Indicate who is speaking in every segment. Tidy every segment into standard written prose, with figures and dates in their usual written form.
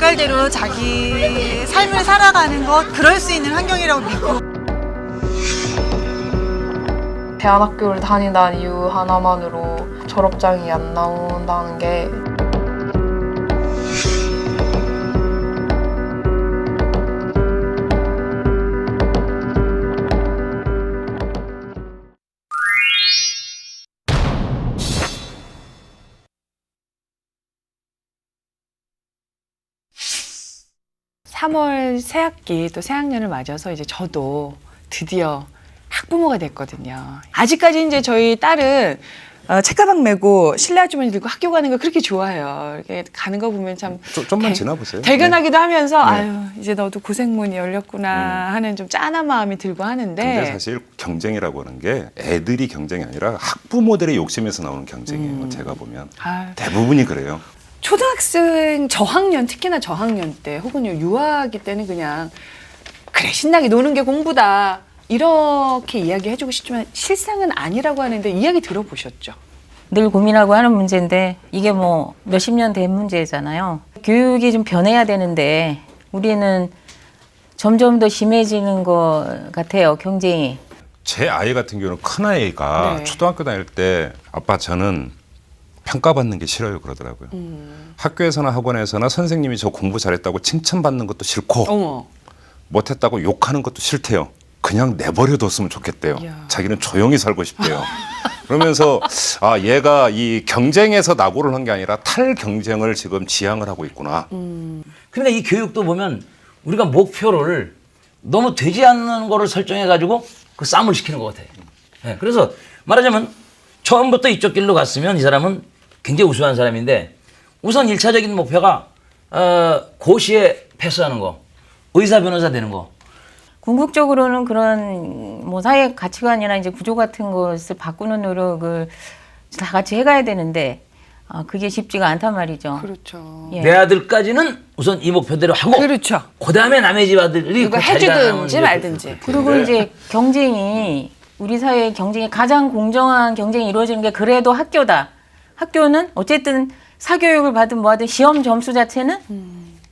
Speaker 1: 빛깔대로 자기 삶을 살아가는 것, 그럴 수 있는 환경이라고 믿고.
Speaker 2: 대안학교를 다닌다는 이유 하나만으로 졸업장이 안 나온다는 게
Speaker 3: (3월) 새학기 또 새학년을 맞아서 이제 저도 드디어 학부모가 됐거든요. 아직까지 이제 저희 딸은 책가방 메고 실내 아주머니 들고 학교 가는 거 그렇게 좋아해요. 이렇게 가는 거 보면 참
Speaker 4: 좀만 지나보세요.
Speaker 3: 대견하기도 하면서
Speaker 4: 네.
Speaker 3: 아유 이제 너도 고생문이 열렸구나 하는 좀 짠한 마음이 들고 하는데.
Speaker 4: 근데 사실 경쟁이라고 하는 게 애들이 경쟁이 아니라 학부모들의 욕심에서 나오는 경쟁이에요. 제가 보면
Speaker 3: 아유.
Speaker 4: 대부분이 그래요.
Speaker 3: 초등학생 저학년, 특히나 저학년 때 혹은 유아기 때는 그냥 그래 신나게 노는 게 공부다 이렇게 이야기해주고 싶지만 실상은 아니라고 하는데 이야기 들어보셨죠?
Speaker 5: 늘 고민하고 하는 문제인데 이게 뭐 몇십 년 된 문제잖아요. 교육이 좀 변해야 되는데 우리는 점점 더 심해지는 것 같아요, 경쟁이.
Speaker 4: 제 아이 같은 경우는 큰아이가
Speaker 3: 네.
Speaker 4: 초등학교 다닐 때 아빠 저는 평가받는 게 싫어요 그러더라고요. 학교에서나 학원에서나 선생님이 저 공부 잘했다고 칭찬받는 것도 싫고
Speaker 3: 어머.
Speaker 4: 못했다고 욕하는 것도 싫대요. 그냥 내버려뒀으면 좋겠대요.
Speaker 3: 이야.
Speaker 4: 자기는 조용히 살고 싶대요. 그러면서 아 얘가 이 경쟁에서 낙오를 한 게 아니라 탈경쟁을 지금 지향을 하고 있구나.
Speaker 6: 그러니까 이 교육도 보면 우리가 목표를 너무 되지 않는 거를 설정해가지고 그 싸움을 시키는 것 같아요. 네, 그래서 말하자면 처음부터 이쪽 길로 갔으면 이 사람은 굉장히 우수한 사람인데 우선 1차적인 목표가 고시에 패스하는 거, 의사 변호사 되는 거.
Speaker 5: 궁극적으로는 그런 뭐 사회 가치관이나 이제 구조 같은 것을 바꾸는 노력을 다 같이 해가야 되는데 그게 쉽지가 않단 말이죠.
Speaker 3: 그렇죠.
Speaker 5: 예.
Speaker 6: 내 아들까지는 우선 이 목표대로 하고
Speaker 3: 그렇죠.
Speaker 6: 그다음에 남의 집 아들이
Speaker 3: 이거
Speaker 6: 그 자리가 나오는
Speaker 3: 해주든지
Speaker 6: 게
Speaker 3: 말든지.
Speaker 5: 그리고 이제 경쟁이 우리 사회의 경쟁이 가장 공정한 경쟁이 이루어지는 게 그래도 학교다. 학교는 어쨌든 사교육을 받든 뭐하든 시험 점수 자체는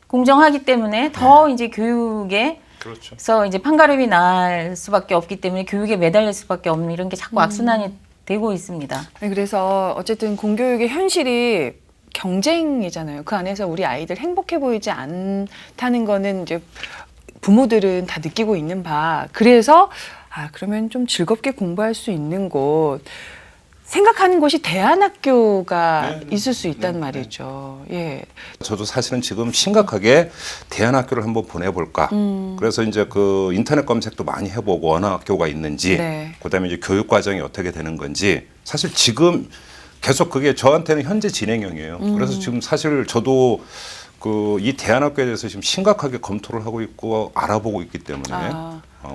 Speaker 5: 공정하기 때문에 더 이제 교육에
Speaker 4: 그렇죠.
Speaker 5: 그래서 이제 판가름이 날 수밖에 없기 때문에 교육에 매달릴 수밖에 없는 이런 게 자꾸 악순환이 되고 있습니다.
Speaker 3: 네, 그래서 어쨌든 공교육의 현실이 경쟁이잖아요. 그 안에서 우리 아이들 행복해 보이지 않다는 거는 이제 부모들은 다 느끼고 있는 바. 그래서 그러면 좀 즐겁게 공부할 수 있는 곳 생각하는 곳이 대안학교가 있을 수 있단 말이죠. 예.
Speaker 4: 저도 사실은 지금 심각하게 대안학교를 한번 보내볼까. 그래서 이제 그 인터넷 검색도 많이 해보고 어느 학교가 있는지,
Speaker 3: 네.
Speaker 4: 그다음에 이제 교육 과정이 어떻게 되는 건지. 사실 지금 계속 그게 저한테는 현재 진행형이에요. 그래서 지금 사실 저도 그 이 대안학교에 대해서 지금 심각하게 검토를 하고 있고 알아보고 있기 때문에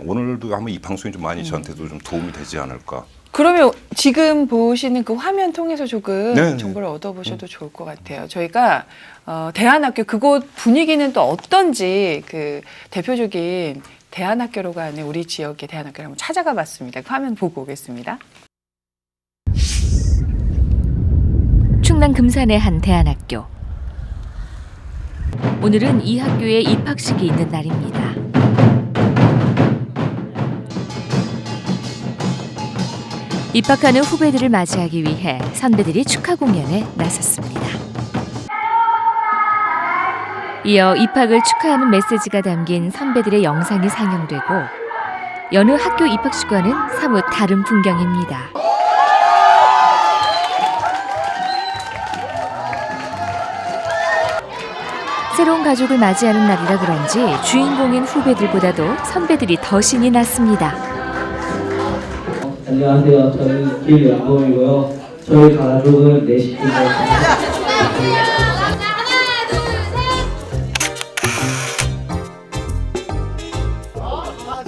Speaker 4: 오늘도 한번 이 방송이 좀 많이 저한테도 좀 도움이 되지 않을까.
Speaker 3: 그러면 지금 보시는 그 화면 통해서 조금
Speaker 4: 네,
Speaker 3: 정보를 얻어보셔도 좋을 것 같아요. 저희가 대안학교 그곳 분위기는 또 어떤지 그 대표적인 대안학교로 가는 우리 지역의 대안학교를 한번 찾아가 봤습니다. 그 화면 보고 오겠습니다.
Speaker 7: 충남 금산의 한 대안학교. 오늘은 이 학교에 입학식이 있는 날입니다. 입학하는 후배들을 맞이하기 위해 선배들이 축하 공연에 나섰습니다. 이어 입학을 축하하는 메시지가 담긴 선배들의 영상이 상영되고 여느 학교 입학식과는 사뭇 다른 풍경입니다. 새로운 가족을 맞이하는 날이라 그런지 주인공인 후배들보다도 선배들이 더 신이 났습니다.
Speaker 8: 안녕하세요. 저는 김연범이고요. 저희 가족은 4식구입니다.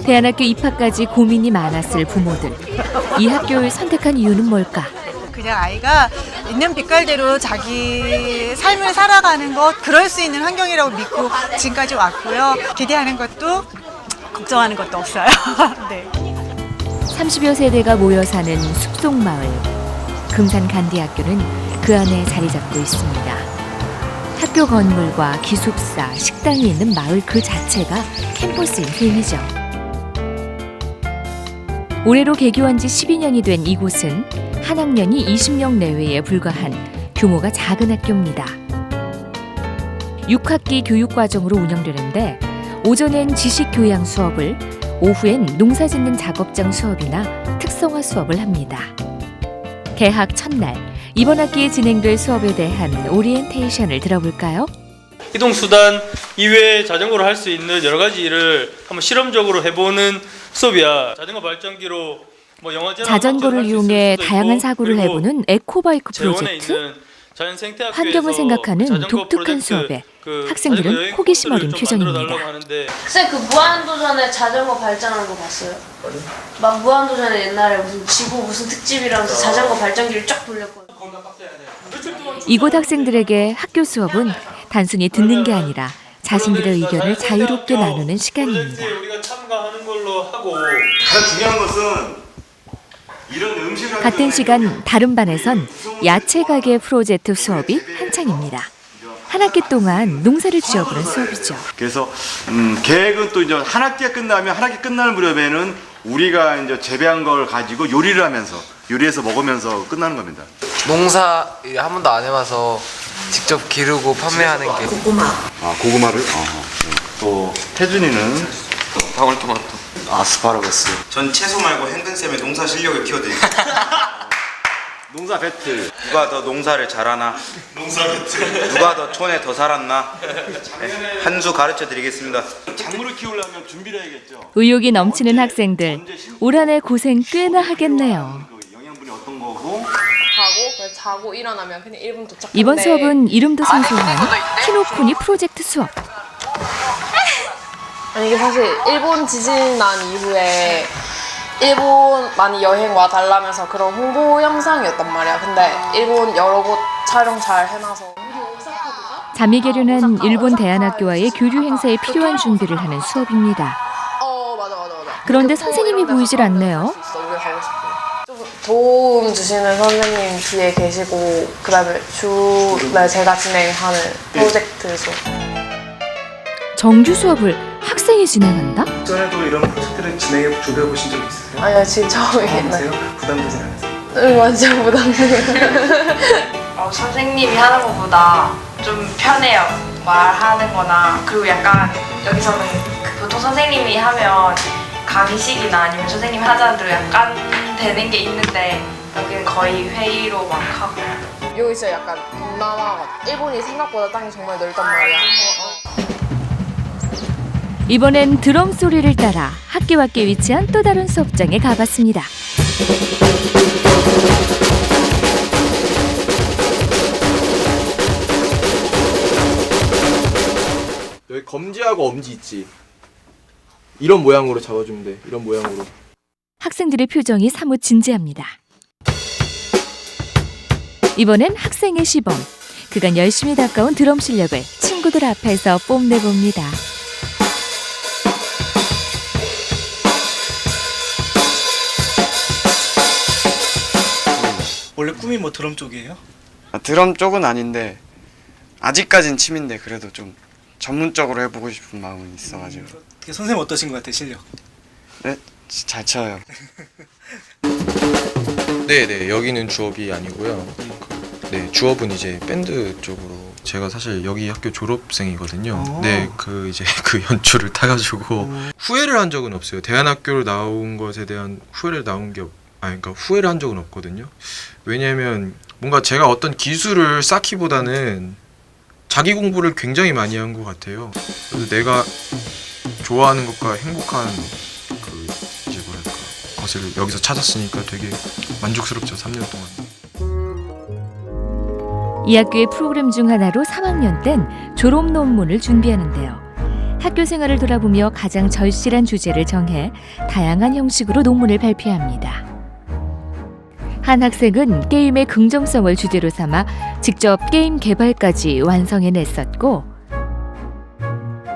Speaker 7: 대안학교 입학까지 고민이 많았을 부모들. 이 학교를 선택한 이유는 뭘까?
Speaker 1: 그냥 아이가 있는 빛깔대로 자기 삶을 살아가는 것, 그럴 수 있는 환경이라고 믿고 지금까지 왔고요. 기대하는 것도 걱정하는 것도 없어요. 네.
Speaker 7: 30여 세대가 모여 사는 숲속마을 금산 간디학교는 그 안에 자리 잡고 있습니다. 학교 건물과 기숙사, 식당이 있는 마을 그 자체가 캠퍼스인 셈이죠. 올해로 개교한 지 12년이 된 이곳은 한 학년이 20명 내외에 불과한 규모가 작은 학교입니다. 6학기 교육과정으로 운영되는데 오전엔 지식교양 수업을, 오후엔 농사짓는 작업장 수업이나 특성화 수업을 합니다. 개학 첫날, 이번 학기에 진행될 수업에 대한 오리엔테이션을 들어볼까요?
Speaker 9: 이동수단 이외에 자전거로 할 수 있는 여러 가지 일을 한번 실험적으로 해보는 수업이야. 자전거 발전기로 뭐 영화제나
Speaker 7: 자전거를
Speaker 9: 할수 있을
Speaker 7: 이용해
Speaker 9: 수도
Speaker 7: 다양한
Speaker 9: 있고,
Speaker 7: 사고를
Speaker 9: 그리고
Speaker 7: 해보는 에코바이크
Speaker 9: 재원에
Speaker 7: 프로젝트?
Speaker 9: 있는 자연생태학교에서
Speaker 7: 환경을 생각하는
Speaker 9: 자전거
Speaker 7: 독특한
Speaker 9: 프로젝트,
Speaker 7: 수업에
Speaker 9: 그
Speaker 7: 학생들은
Speaker 9: 자전거 여행
Speaker 7: 호기심 어린
Speaker 9: 코스를 좀 만들어
Speaker 7: 표정입니다.
Speaker 9: 달라고 하는데
Speaker 10: 쌤, 그 무한도전에 자전거 발전하는 거 봤어요? 막 무한도전에 옛날에 무슨 지구 무슨 특집이라면서 자전거 발전기를 쫙 돌렸거든요.
Speaker 7: 이곳 학생들에게 학교 수업은 단순히 듣는 게 아니라 자신들의 의견을 자유롭게 나누는 시간입니다.
Speaker 9: 프로젝트에 우리가 참가하는 걸로 하고
Speaker 11: 가장 중요한 것은 이런 음식을
Speaker 7: 같은 시간 다른 반에선 야채 가게 프로젝트 수업이 한창입니다. 한 학기 동안 농사를 지어보는 수업이죠.
Speaker 11: 그래서 계획은 또 이제 한 학기가 끝나면 한 학기 끝날 무렵에는 우리가 이제 재배한 걸 가지고 요리를 하면서 요리해서 먹으면서 끝나는 겁니다.
Speaker 12: 농사 한 번도 안 해봐서 직접 기르고 판매하는 게
Speaker 11: 고구마를 또 태준이는
Speaker 12: 방울토마토
Speaker 11: 아스파라거스
Speaker 13: 전 채소 말고 hen근쌤의 농사 실력을 키워드리겠습니다.
Speaker 11: 농사 배틀
Speaker 13: 누가 더 농사를 잘하나,
Speaker 11: 농사 배틀
Speaker 13: 누가 더 촌에 더 살았나, 한 수 가르쳐 드리겠습니다.
Speaker 11: 작물을 키우려면 준비를 해야겠죠.
Speaker 7: 의욕이 넘치는 학생들, 올 한 해 고생 꽤나 하겠네요.
Speaker 11: 영양분이 어떤 거고
Speaker 2: 자고 일어나면 그냥 1분 도착.
Speaker 7: 이번 수업은 이름도 생소한 키노쿠니 프로젝트 수업.
Speaker 2: 아니 이게 사실 일본 지진 난 이후에 일본 많이 여행 와 달라면서 그런 홍보 영상이었단 말이야. 근데 일본 여러 곳 촬영 잘 해놔서.
Speaker 7: 잠이 개련한 일본 대안학교와의 교류 행사에 필요한 준비를 하는 수업입니다.
Speaker 2: 맞아.
Speaker 7: 그런데 선생님이 보이질 않네요.
Speaker 2: 우리가 가고 싶어. 좀 도움 주시는 선생님 뒤에 계시고 그다음에 주에 제가 진행하는 프로젝트 수업.
Speaker 7: 정규 수업을 학생이 진행한다?
Speaker 12: 전에도 이런 프로젝트를 진행해 준비해 보신 적 있으세요?
Speaker 2: 아니요, 지금 처음이에요.
Speaker 12: 부담되진 않으세요?
Speaker 2: 응, 완전 부담돼요.
Speaker 10: 선생님이 하는 것보다 좀 편해요. 말하는 거나. 그리고 약간 여기서는 보통 선생님이 하면 강의식이나 아니면 선생님이 하자는 대로 약간 되는 게 있는데 여기는 거의 회의로 막 하고.
Speaker 2: 여기 진짜 약간 동남아 같아. 일본이 생각보다 땅이 정말 넓단 말이야.
Speaker 7: 이번엔 드럼 소리를 따라 학교 밖에 위치한 또 다른 수업장에 가봤습니다.
Speaker 12: 여기 검지하고 엄지 있지. 이런 모양으로 잡아주면 돼. 이런 모양으로.
Speaker 7: 학생들의 표정이 사뭇 진지합니다. 이번엔 학생의 시범. 그간 열심히 닦아온 드럼 실력을 친구들 앞에서 뽐내봅니다.
Speaker 12: 원래 꿈이 뭐 드럼 쪽이에요?
Speaker 14: 드럼 쪽은 아닌데 아직까진 취미인데 그래도 좀 전문적으로 해보고 싶은 마음은 있어가지고.
Speaker 12: 어떻게 선생님 어떠신 것 같아요, 실력?
Speaker 14: 네, 잘 쳐요.
Speaker 15: 네, 여기는 주업이 아니고요. 네, 주업은 이제 밴드 쪽으로. 제가 사실 여기 학교 졸업생이거든요. 네, 그 이제 그 연주를 타가지고 후회를 한 적은 없어요. 대안학교로 나온 것에 대한 후회를 그러니까 후회를 한 적은 없거든요. 왜냐하면 뭔가 제가 어떤 기술을 쌓기보다는 자기 공부를 굉장히 많이 한 것 같아요. 그래서 내가 좋아하는 것과 행복한 그 이제 뭐랄까 것을 여기서 찾았으니까 되게 만족스럽죠. 3년 동안.
Speaker 7: 이 학교의 프로그램 중 하나로 3학년 땐 졸업 논문을 준비하는데요. 학교 생활을 돌아보며 가장 절실한 주제를 정해 다양한 형식으로 논문을 발표합니다. 한 학생은 게임의 긍정성을 주제로 삼아 직접 게임 개발까지 완성해냈었고,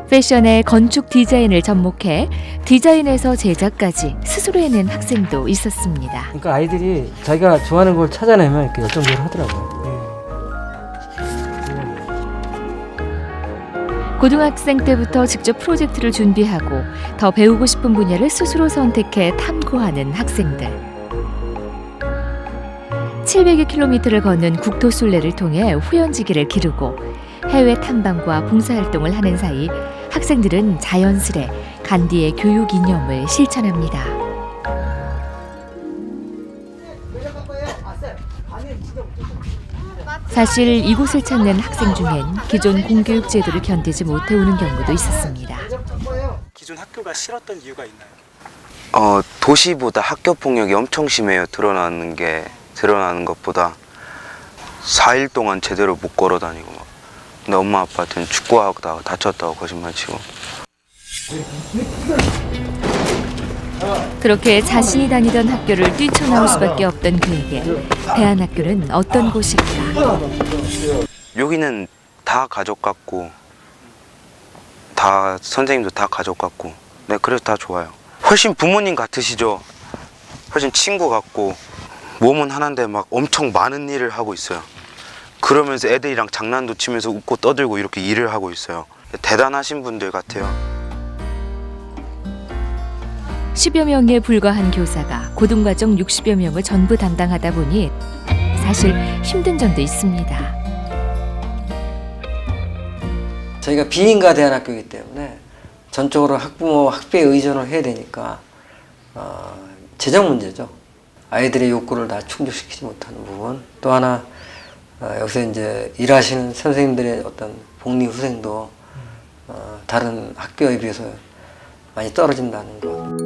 Speaker 7: 패션의 건축 디자인을 접목해 디자인에서 제작까지 스스로 해낸 학생도 있었습니다.
Speaker 8: 그러니까 아이들이 자기가 좋아하는 걸 찾아내면 이렇게 열정적으로 하더라고요.
Speaker 7: 고등학생 때부터 직접 프로젝트를 준비하고 더 배우고 싶은 분야를 스스로 선택해 탐구하는 학생들. 700여 킬로미터를 걷는 국토순례를 통해 후연지기를 기르고 해외 탐방과 봉사활동을 하는 사이 학생들은 자연스레 간디의 교육 이념을 실천합니다. 사실 이곳을 찾는 학생 중엔 기존 공교육 제도를 견디지 못해 오는 경우도 있었습니다.
Speaker 16: 기존 학교가 싫었던 이유가 있나요?
Speaker 13: 도시보다 학교 폭력이 엄청 심해요. 드러나는 것보다 4일 동안 제대로 못 걸어 다니고 막. 근데 엄마 아빠한테는 축구하다가 다쳤다고 거짓말 치고.
Speaker 7: 그렇게 자신이 다니던 학교를 뛰쳐나올 수밖에 없던 그에게 대안학교는 어떤 곳일까?
Speaker 13: 여기는 다 가족 같고 다 선생님도 다 가족 같고 네, 그래서 다 좋아요. 훨씬 부모님 같으시죠. 훨씬 친구 같고 몸은 하나인데 막 엄청 많은 일을 하고 있어요. 그러면서 애들이랑 장난도 치면서 웃고 떠들고 이렇게 일을 하고 있어요. 대단하신 분들 같아요.
Speaker 7: 10여 명에 불과한 교사가 고등과정 60여 명을 전부 담당하다 보니 사실 힘든 점도 있습니다.
Speaker 17: 저희가 비인가 대안학교이기 때문에 전적으로 학부모, 학비에 의존을 해야 되니까 재정 문제죠. 아이들의 욕구를 다 충족시키지 못하는 부분. 또 하나 여기서 이제 일하시는 선생님들의 어떤 복리 후생도 다른 학교에 비해서 많이 떨어진다는 것.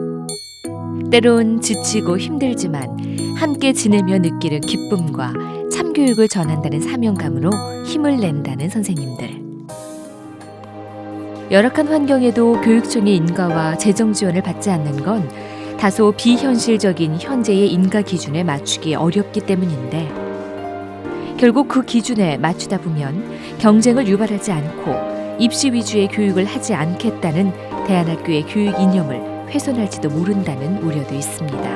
Speaker 7: 때론 지치고 힘들지만 함께 지내며 느끼는 기쁨과 참교육을 전한다는 사명감으로 힘을 낸다는 선생님들. 열악한 환경에도 교육청의 인가와 재정 지원을 받지 않는 건 다소 비현실적인 현재의 인가 기준에 맞추기 어렵기 때문인데 결국 그 기준에 맞추다 보면 경쟁을 유발하지 않고 입시 위주의 교육을 하지 않겠다는 대안학교의 교육 이념을 훼손할지도 모른다는 우려도 있습니다.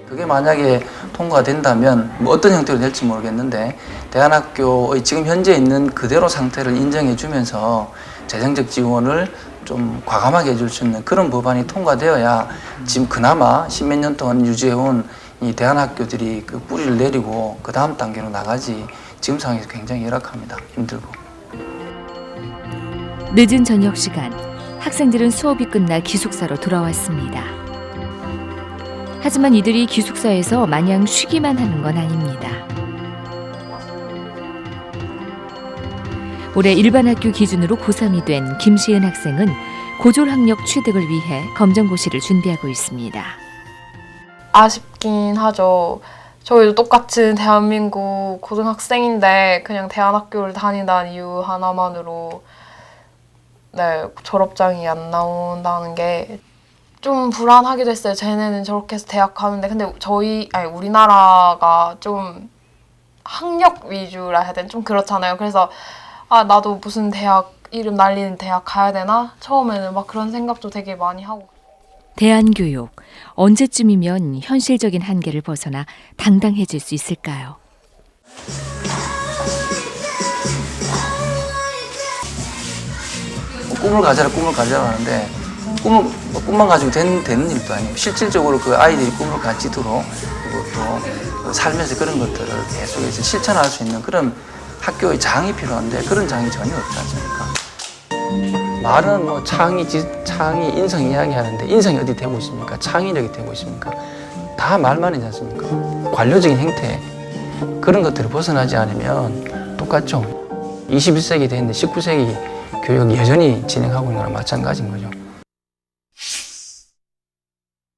Speaker 18: 그게 만약에 통과된다면 뭐 어떤 형태로 될지 모르겠는데 대안학교의 지금 현재 있는 그대로 상태를 인정해 주면서 재정적 지원을 좀 과감하게 해줄 수 있는 그런 법안이 통과되어야 지금 그나마 10몇 년 동안 유지해온 이 대안학교들이 그 뿌리를 내리고 그 다음 단계로 나가지 지금 상황에서 굉장히 열악합니다. 힘들고.
Speaker 7: 늦은 저녁 시간 학생들은 수업이 끝나 기숙사로 돌아왔습니다. 하지만 이들이 기숙사에서 마냥 쉬기만 하는 건 아닙니다. 올해 일반 학교 기준으로 고3이 된 김시은 학생은 고졸 학력 취득을 위해 검정고시를 준비하고 있습니다.
Speaker 2: 아쉽긴 하죠. 저희도 똑같은 대한민국 고등학생인데 그냥 대안학교를 다닌다는 이유 하나만으로 졸업장이 안 나온다는 게 좀 불안하기도 했어요. 쟤네는 저렇게 해서 대학 가는데 근데 우리나라가 좀 학력 위주라 해야 되나? 좀 그렇잖아요. 그래서 나도 무슨 대학 이름 날리는 대학 가야 되나? 처음에는 막 그런 생각도 되게 많이 하고.
Speaker 7: 대안교육, 언제쯤이면 현실적인 한계를 벗어나 당당해질 수 있을까요?
Speaker 18: 꿈을 가져라 하는데 꿈만 가지고 되는 일도 아니고 실질적으로 그 아이들이 꿈을 가지도록 그리고 또 살면서 그런 것들을 계속해서 실천할 수 있는 그런 학교의 장이 필요한데 그런 장이 전혀 없지 않습니까? 말은 뭐 창의, 인성 이야기하는데 인성이 어디 되고 있습니까? 창의력이 되고 있습니까? 다 말만이지 않습니까? 관료적인 행태 그런 것들을 벗어나지 않으면 똑같죠. 21세기 됐는데 19세기 교육이 여전히 진행하고 있는 거랑 마찬가지인 거죠.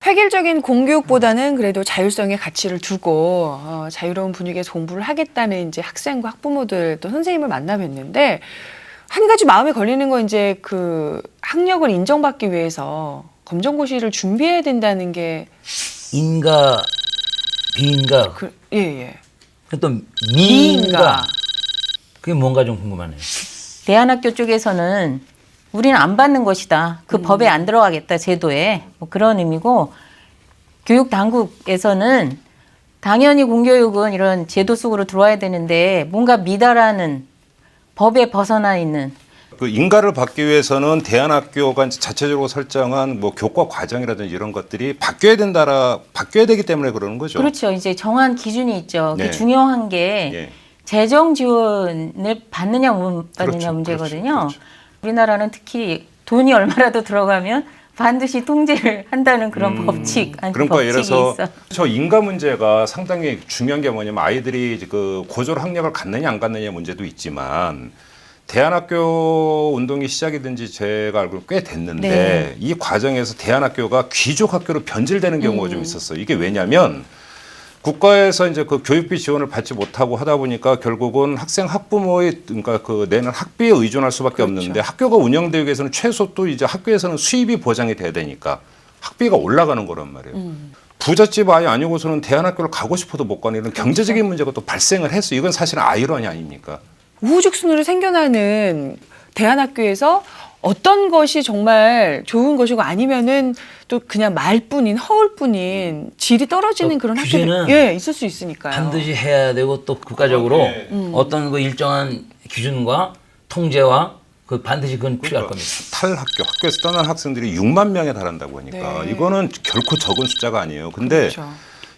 Speaker 3: 획일적인 공교육보다는 그래도 자율성의 가치를 두고 자유로운 분위기에서 공부를 하겠다는 이제 학생과 학부모들 또 선생님을 만나 뵀는데 한 가지 마음에 걸리는 건 이제 그 학력을 인정받기 위해서 검정고시를 준비해야 된다는 게
Speaker 6: 인가 비인가
Speaker 3: 예.
Speaker 6: 또 미인가 그게 뭔가 좀 궁금하네요.
Speaker 5: 대안학교 쪽에서는 우리는 안 받는 것이다. 그 법에 안 들어가겠다. 제도에. 뭐 그런 의미고 교육 당국에서는 당연히 공교육은 이런 제도 속으로 들어와야 되는데 뭔가 미달하는 법에 벗어나 있는
Speaker 4: 그 인가를 받기 위해서는 대안학교가 이제 자체적으로 설정한 뭐 교과 과정이라든지 이런 것들이 바뀌어야 되기 때문에 그러는 거죠.
Speaker 5: 그렇죠. 이제 정한 기준이 있죠.
Speaker 4: 네.
Speaker 5: 그 중요한 게
Speaker 4: 예.
Speaker 5: 재정 지원을 받느냐 못 받느냐
Speaker 4: 그렇죠.
Speaker 5: 문제거든요.
Speaker 4: 그렇죠.
Speaker 5: 우리나라는 특히 돈이 얼마라도 들어가면 반드시 통제를 한다는 그런 법칙, 아니
Speaker 4: 그러니까 예를
Speaker 5: 법칙이
Speaker 4: 들어서
Speaker 5: 있어.
Speaker 4: 저 인가 문제가 상당히 중요한 게 뭐냐면 아이들이 이제 그 고졸 학력을 갖느냐 안 갖느냐 문제도 있지만 대안학교 운동이 시작이 된 지 제가 알기로 꽤 됐는데
Speaker 5: 네.
Speaker 4: 이 과정에서 대안학교가 귀족 학교로 변질되는 경우가 좀 있었어요. 이게 왜냐면 국가에서 이제 그 교육비 지원을 받지 못하고 하다 보니까 결국은 학생 학부모의 그러니까 그 내는 학비에 의존할 수밖에 없는데 학교가 운영되기 위해서는 최소 또 이제 학교에서는 수입이 보장이 돼야 되니까 학비가 올라가는 거란 말이에요. 부잣집 아이 아니고서는 대안학교를 가고 싶어도 못 가는 이런 경제적인 문제가 또 발생을 했어요. 이건 사실은 아이러니 아닙니까?
Speaker 3: 우후죽순으로 생겨나는 대안학교에서 어떤 것이 정말 좋은 것이고 아니면은 또 그냥 말뿐인 허울뿐인 질이 떨어지는 그런
Speaker 6: 규제는
Speaker 3: 학교도 예 있을 수 있으니까요.
Speaker 6: 반드시 해야 되고 또 국가적으로 어떤 그 일정한 기준과 통제와 그 반드시 그건 필요할 겁니다.
Speaker 4: 탈학교, 학교에서 떠난 학생들이 6만 명에 달한다고 하니까
Speaker 3: 네.
Speaker 4: 이거는 결코 적은 숫자가 아니에요. 근데
Speaker 3: 그렇죠.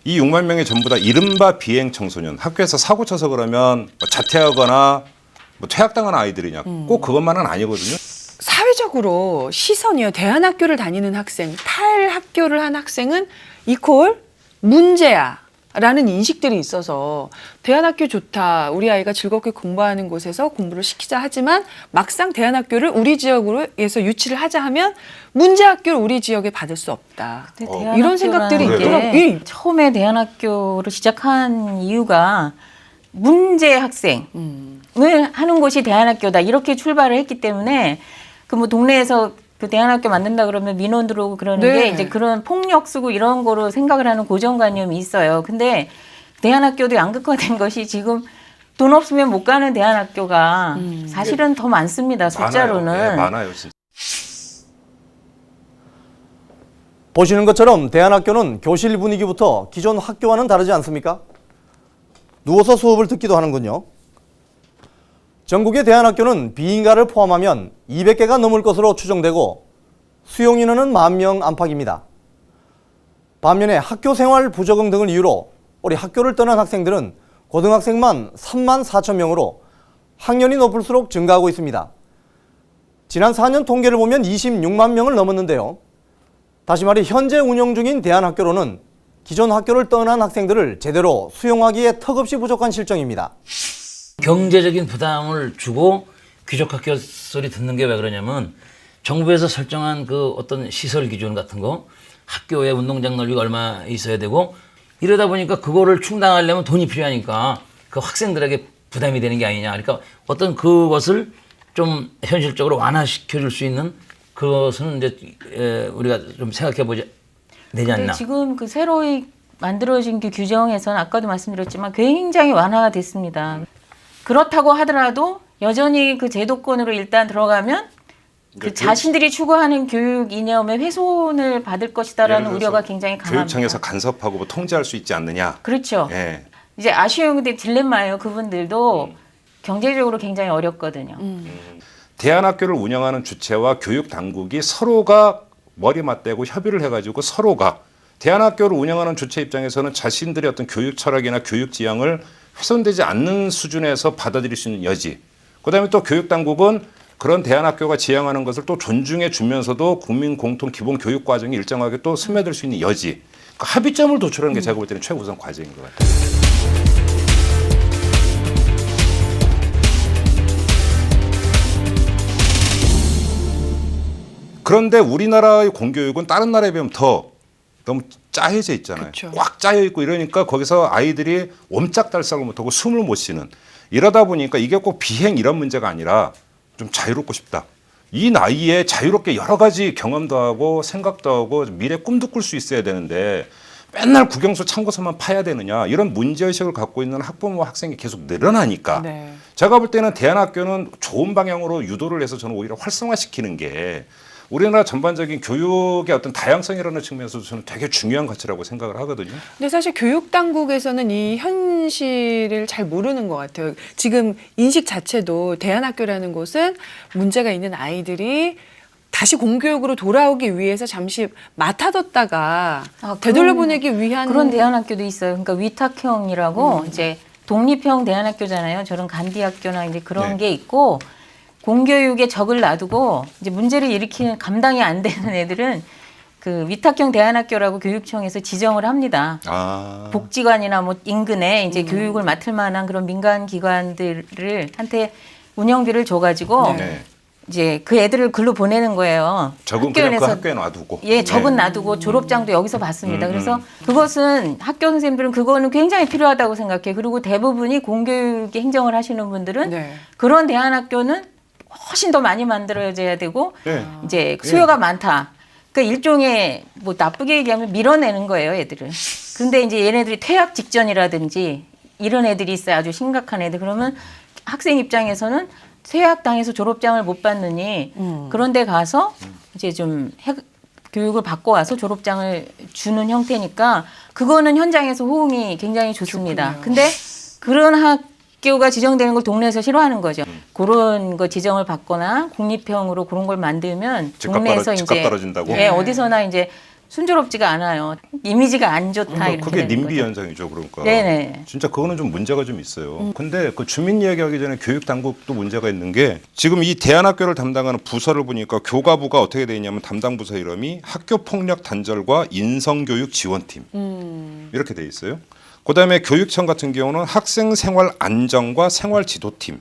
Speaker 4: 이 6만 명이 전부 다 이른바 비행 청소년, 학교에서 사고 쳐서 그러면 뭐 자퇴하거나 뭐 퇴학당한 아이들이냐, 꼭 그것만은 아니거든요.
Speaker 3: 사회적으로 시선이요. 대안학교를 다니는 학생, 탈학교를 한 학생은 이퀄 문제야. 라는 인식들이 있어서 대안학교 좋다. 우리 아이가 즐겁게 공부하는 곳에서 공부를 시키자 하지만 막상 대안학교를 우리 지역으로에서 유치를 하자 하면 문제학교를 우리 지역에 받을 수 없다. 이런 생각들이 있더라고요.
Speaker 5: 처음에 대안학교를 시작한 이유가 문제 학생을 하는 곳이 대안학교다. 이렇게 출발을 했기 때문에 그 뭐 동네에서 그 대안학교 만든다 그러면 민원 들어오고 그러는
Speaker 3: 네.
Speaker 5: 게 이제 그런 폭력 쓰고 이런 거로 생각을 하는 고정관념이 있어요. 근데 대안학교도 양극화된 것이 지금 돈 없으면 못 가는 대안학교가 사실은 더 많습니다. 숫자로는.
Speaker 4: 많아요. 네, 많아요, 진짜.
Speaker 19: 보시는 것처럼 대안학교는 교실 분위기부터 기존 학교와는 다르지 않습니까? 누워서 수업을 듣기도 하는군요. 전국의 대안학교는 비인가를 포함하면 200개가 넘을 것으로 추정되고 수용 인원은 10,000명 안팎입니다. 반면에 학교 생활 부적응 등을 이유로 올해 학교를 떠난 학생들은 고등학생만 34,000명으로 학년이 높을수록 증가하고 있습니다. 지난 4년 통계를 보면 26만 명을 넘었는데요. 다시 말해 현재 운영 중인 대안학교로는 기존 학교를 떠난 학생들을 제대로 수용하기에 턱없이 부족한 실정입니다.
Speaker 6: 경제적인 부담을 주고 귀족학교 소리 듣는 게 왜 그러냐면 정부에서 설정한 그 어떤 시설 기준 같은 거 학교에 운동장 넓이가 얼마 있어야 되고 이러다 보니까 그거를 충당하려면 돈이 필요하니까 그 학생들에게 부담이 되는 게 아니냐. 그러니까 어떤 그것을 좀 현실적으로 완화시켜 줄 수 있는 그것은 이제 우리가 좀 생각해 보자 되지 않나.
Speaker 5: 지금 그 새로이 만들어진 그 규정에서는 아까도 말씀드렸지만 굉장히 완화가 됐습니다. 그렇다고 하더라도 여전히 그 제도권으로 일단 들어가면 그 자신들이 추구하는 교육 이념의 훼손을 받을 것이다라는 우려가 굉장히 강합니다.
Speaker 4: 교육청에서 간섭하고 뭐 통제할 수 있지 않느냐.
Speaker 5: 그렇죠.
Speaker 4: 예.
Speaker 5: 이제 아쉬운 근데 딜레마예요. 그분들도 경제적으로 굉장히 어렵거든요.
Speaker 4: 대안학교를 운영하는 주체와 교육 당국이 서로가 머리 맞대고 협의를 해가지고 서로가 대안학교를 운영하는 주체 입장에서는 자신들의 어떤 교육 철학이나 교육 지향을 훼손되지 않는 수준에서 받아들일 수 있는 여지. 그다음에 또 교육 당국은 그런 대안학교가 지향하는 것을 또 존중해 주면서도 국민 공통 기본 교육 과정이 일정하게 또 스며들 수 있는 여지. 그 합의점을 도출하는 게 제가 볼 때는 최우선 과제인 것 같아요. 그런데 우리나라의 공교육은 다른 나라에 비하면 더 너무 짜여져 있잖아요.
Speaker 3: 그쵸.
Speaker 4: 꽉 짜여 있고 이러니까 거기서 아이들이 옴짝달싹을 못하고 숨을 못 쉬는 이러다 보니까 이게 꼭 비행 이런 문제가 아니라 좀 자유롭고 싶다. 이 나이에 자유롭게 여러 가지 경험도 하고 생각도 하고 미래 꿈도 꿀 수 있어야 되는데 맨날 국영수 참고서만 파야 되느냐 이런 문제의식을 갖고 있는 학부모와 학생이 계속 늘어나니까 제가 볼 때는 대안학교는 좋은 방향으로 유도를 해서 저는 오히려 활성화시키는 게 우리나라 전반적인 교육의 어떤 다양성이라는 측면에서 저는 되게 중요한 가치라고 생각을 하거든요.
Speaker 3: 근데 사실 교육 당국에서는 이 현실을 잘 모르는 것 같아요. 지금 인식 자체도 대안학교라는 곳은 문제가 있는 아이들이 다시 공교육으로 돌아오기 위해서 잠시 맡아뒀다가 되돌려보내기 위한
Speaker 5: 그런 대안학교도 있어요. 그러니까 위탁형이라고 이제 독립형 대안학교잖아요. 저런 간디학교나 이제 그런
Speaker 4: 네.
Speaker 5: 게 있고 공교육에 적을 놔두고 이제 문제를 일으키는 감당이 안 되는 애들은 그 위탁형 대안학교라고 교육청에서 지정을 합니다. 복지관이나 뭐 인근에 이제 교육을 맡을 만한 그런 민간 기관들을 한테 운영비를 줘가지고 이제 그 애들을 글로 보내는 거예요.
Speaker 4: 적은 그냥 그 학교에 놔두고.
Speaker 5: 예, 적은 놔두고 졸업장도 여기서 받습니다. 그래서 그것은 학교 선생님들은 그거는 굉장히 필요하다고 생각해요. 그리고 대부분이 공교육의 행정을 하시는 분들은 그런 대안학교는 훨씬 더 많이 만들어져야 되고 이제 수요가 많다. 그러니까 일종의 뭐 나쁘게 얘기하면 밀어내는 거예요, 애들을. 근데 이제 얘네들이 퇴학 직전이라든지 이런 애들이 있어요. 아주 심각한 애들. 그러면 학생 입장에서는 퇴학당해서 졸업장을 못 받느니 그런 데 가서 이제 좀 교육을 받고 와서 졸업장을 주는 형태니까 그거는 현장에서 호응이 굉장히 좋습니다. 근데 그런 학교가 지정되는 걸 동네에서 싫어하는 거죠. 그런 거 지정을 받거나 국립형으로 그런 걸 만들면 동네에서
Speaker 4: 집값
Speaker 5: 이제
Speaker 4: 떨어진다고?
Speaker 5: 예, 어디서나 이제 순조롭지가 않아요. 이미지가 안 좋다 이렇게
Speaker 4: 그게
Speaker 5: 되는
Speaker 4: 님비
Speaker 5: 거죠.
Speaker 4: 현상이죠, 그러니까.
Speaker 5: 네네.
Speaker 4: 진짜 그거는 좀 문제가 좀 있어요. 근데 그 주민 이야기하기 전에 교육 당국도 문제가 있는 게 지금 이 대안학교를 담당하는 부서를 보니까 교가부가 어떻게 돼 있냐면 담당 부서 이름이 학교폭력 단절과 인성교육 지원팀 이렇게 돼 있어요. 그다음에 교육청 같은 경우는 학생 생활 안정과 생활 지도팀.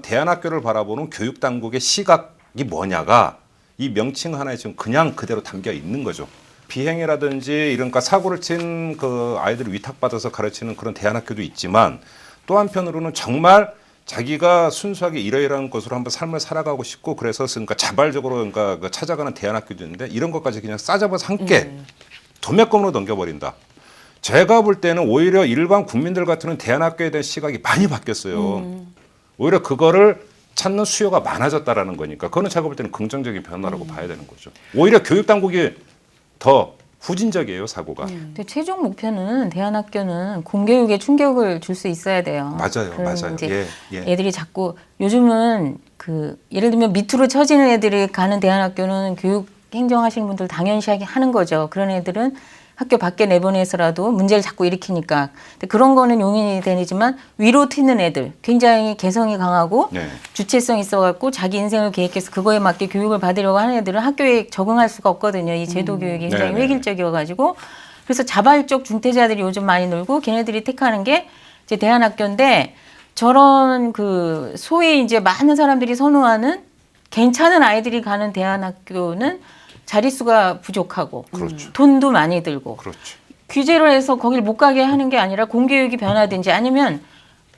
Speaker 4: 대안학교를 바라보는 교육 당국의 시각이 뭐냐가 이 명칭 하나에 지금 그냥 그대로 담겨 있는 거죠. 비행이라든지 이런 사고를 친 그 아이들을 위탁받아서 가르치는 그런 대안학교도 있지만 또 한편으로는 정말 자기가 순수하게 이러이러한 것으로 한번 삶을 살아가고 싶고 그래서 그러니까 자발적으로 그러니까 찾아가는 대안학교도 있는데 이런 것까지 그냥 싸잡아서 함께 도매금으로 넘겨버린다. 제가 볼 때는 오히려 일반 국민들 같은 대안학교에 대한 시각이 많이 바뀌었어요. 오히려 그거를 찾는 수요가 많아졌다라는 거니까 그거는 제가 볼 때는 긍정적인 변화라고 봐야 되는 거죠. 오히려 교육 당국이 더 후진적이에요, 사고가.
Speaker 5: 근데 최종 목표는 대안학교는 공교육에 충격을 줄 수 있어야 돼요.
Speaker 4: 맞아요, 맞아요.
Speaker 5: 이제
Speaker 4: 예.
Speaker 5: 애들이 자꾸 요즘은 그 예를 들면 밑으로 처지는 애들이 가는 대안학교는 교육 행정하시는 분들 당연시하게 하는 거죠. 그런 애들은 학교 밖에 내보내서라도 문제를 자꾸 일으키니까. 근데 그런 거는 용인이 되지만 위로 튀는 애들, 굉장히 개성이 강하고 주체성이 있어갖고 자기 인생을 계획해서 그거에 맞게 교육을 받으려고 하는 애들은 학교에 적응할 수가 없거든요. 이 제도 교육이 굉장히 획일적이어가지고. 그래서 자발적 중퇴자들이 요즘 많이 놀고 걔네들이 택하는 게 이제 대안학교인데 저런 그 소위 이제 많은 사람들이 선호하는 괜찮은 아이들이 가는 대안학교는 자릿수가 부족하고 돈도 많이 들고 규제를 해서 거길 못 가게 하는 게 아니라 공교육이 변화든지 아니면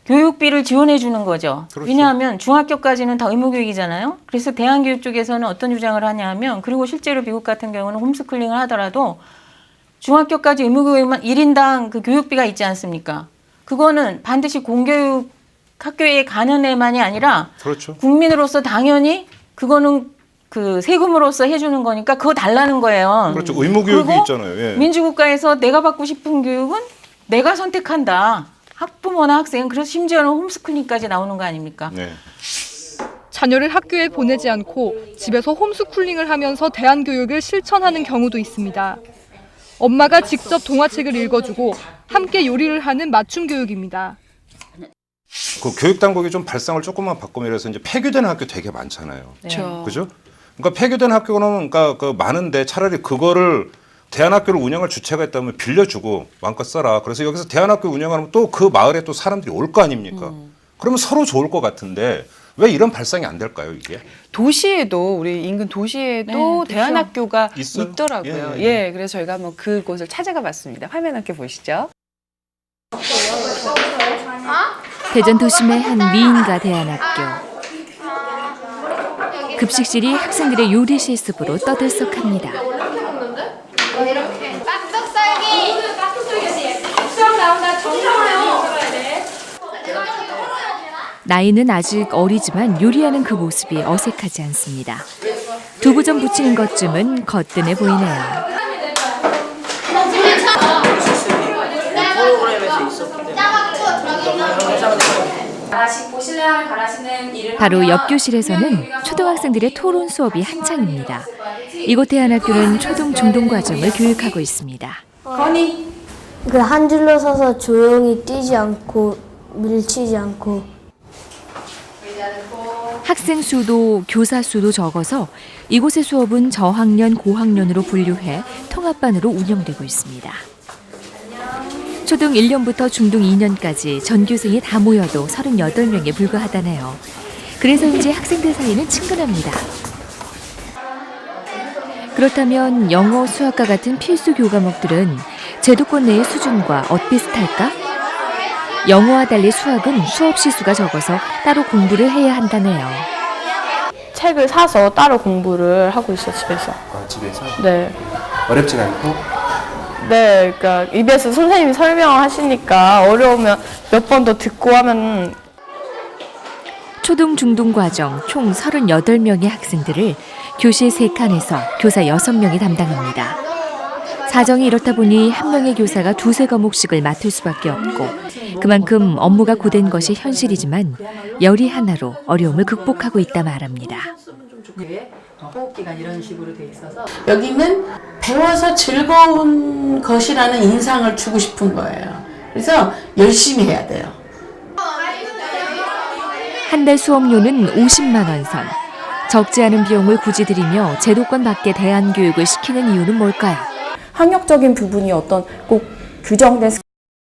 Speaker 5: 교육비를 지원해 주는 거죠. 왜냐하면 중학교까지는 다 의무교육이잖아요. 그래서 대안교육 쪽에서는 어떤 주장을 하냐 하면 그리고 실제로 미국 같은 경우는 홈스쿨링을 하더라도 중학교까지 의무교육만 1인당 그 교육비가 있지 않습니까? 그거는 반드시 공교육 학교에 가는 애만이 아니라 국민으로서 당연히 그거는 그 세금으로서 해주는 거니까 그거 달라는 거예요.
Speaker 4: 그렇죠. 의무교육이 있잖아요. 예.
Speaker 5: 민주국가에서 내가 받고 싶은 교육은 내가 선택한다. 학부모나 학생은 그래서 심지어는 홈스쿨링까지 나오는 거 아닙니까?
Speaker 4: 네.
Speaker 20: 자녀를 학교에 보내지 않고 집에서 홈스쿨링을 하면서 대안교육을 실천하는 경우도 있습니다. 엄마가 직접 동화책을 읽어주고 함께 요리를 하는 맞춤 교육입니다.
Speaker 4: 그 교육 당국이 좀 발상을 조금만 바꾸면 이래서 이제 폐교된 학교 되게 많잖아요. 그죠? 그러니까 폐교된 학교는 그러니까 그 많은데 차라리 그거를 대안학교를 운영할 주체가 있다면 빌려주고 마음껏 써라. 그래서 여기서 대안학교 운영하면 또 그 마을에 또 사람들이 올 거 아닙니까? 그러면 서로 좋을 것 같은데 왜 이런 발상이 안 될까요, 이게?
Speaker 3: 도시에도 우리 인근 도시에도 대안학교가 있더라고요.
Speaker 4: 예.
Speaker 3: 그래서 저희가 한번 그곳을 찾아가 봤습니다. 화면 함께 보시죠.
Speaker 7: 대전 도심의 한 미인가 대안학교. 급식실이 학생들의 요리 실습으로 떠들썩합니다. 나이는 아직 어리지만 요리하는 그 모습이 어색하지 않습니다. 두부전 부치는 것쯤은 거뜬해 보이네요. 바로 옆 교실에서는 초등학생들의 토론 수업이 한창입니다. 이곳 대안학교는 초등 중등 과정을 교육하고 있습니다.
Speaker 21: 건이 그 한 줄로 서서 조용히 뛰지 않고 밀치지 않고.
Speaker 7: 학생 수도 교사 수도 적어서 이곳의 수업은 저학년, 고학년으로 분류해 통합반으로 운영되고 있습니다. 초등 1년부터 중등 2년까지 전교생이 다 모여도 38명에 불과하다네요. 그래서인지 학생들 사이는 친근합니다. 그렇다면 영어, 수학과 같은 필수 교과목들은 제도권 내의 수준과 엇비슷할까? 영어와 달리 수학은 수업 시수가 적어서 따로 공부를 해야 한다네요.
Speaker 2: 책을 사서 따로 공부를 하고 있어, 집에서.
Speaker 15: 집에서?
Speaker 2: 네.
Speaker 15: 어렵진 않고?
Speaker 2: 네, 그러니까 입에서 선생님이 설명하시니까 어려우면 몇 번 더 듣고 하면.
Speaker 7: 초등, 중등 과정 총 38명의 학생들을 교실 3칸에서 교사 6명이 담당합니다. 사정이 이렇다 보니 한 명의 교사가 2-3과목씩을 맡을 수밖에 없고 그만큼 업무가 고된 것이 현실이지만 열이 하나로 어려움을 극복하고 있다 말합니다.
Speaker 22: 호흡기간 이런 식으로 돼 있어서 여기는 배워서 즐거운 것이라는 인상을 주고 싶은 거예요. 그래서 열심히 해야 돼요.
Speaker 7: 한 달 수업료는 50만 원 선. 적지 않은 비용을 굳이 들이며 제도권 밖의 대안교육을 시키는 이유는 뭘까요?
Speaker 23: 학력적인 부분이 어떤 꼭 규정된